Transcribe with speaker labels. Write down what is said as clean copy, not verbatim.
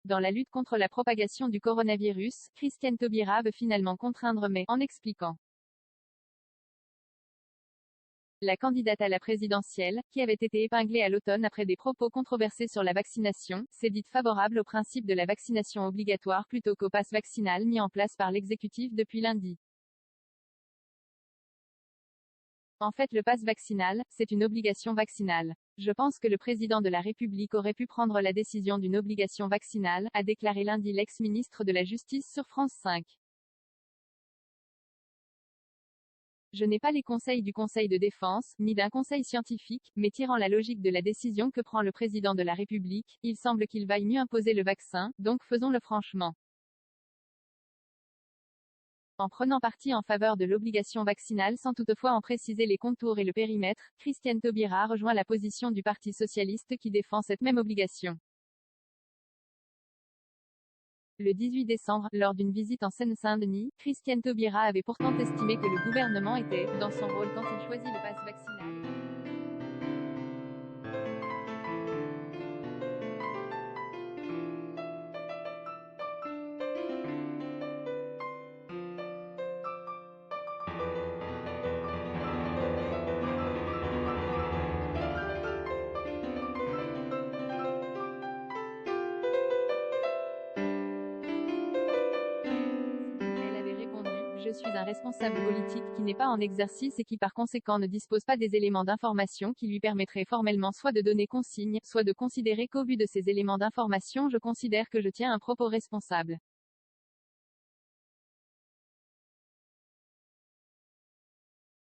Speaker 1: Dans la lutte contre la propagation du coronavirus, Christiane Taubira veut finalement contraindre mais, en expliquant. La candidate à la présidentielle, qui avait été épinglée à l'automne après des propos controversés sur la vaccination, s'est dite favorable au principe de la vaccination obligatoire plutôt qu'au pass vaccinal mis en place par l'exécutif depuis lundi. En fait, le pass vaccinal, c'est une obligation vaccinale. Je pense que le président de la République aurait pu prendre la décision d'une obligation vaccinale, a déclaré lundi l'ex-ministre de la Justice sur France 5. Je n'ai pas les conseils du Conseil de défense, ni d'un conseil scientifique, mais tirant la logique de la décision que prend le président de la République, il semble qu'il vaille mieux imposer le vaccin, donc faisons-le franchement. En prenant parti en faveur de l'obligation vaccinale sans toutefois en préciser les contours et le périmètre, Christiane Taubira rejoint la position du Parti socialiste qui défend cette même obligation. Le 18 décembre, lors d'une visite en Seine-Saint-Denis, Christiane Taubira avait pourtant estimé que le gouvernement était, dans son rôle quand il choisit le pass vaccinal. Elle avait répondu, je suis un responsable politique qui n'est pas en exercice et qui par conséquent ne dispose pas des éléments d'information qui lui permettraient formellement soit de donner consigne, soit de considérer qu'au vu de ces éléments d'information je considère que je tiens un propos responsable.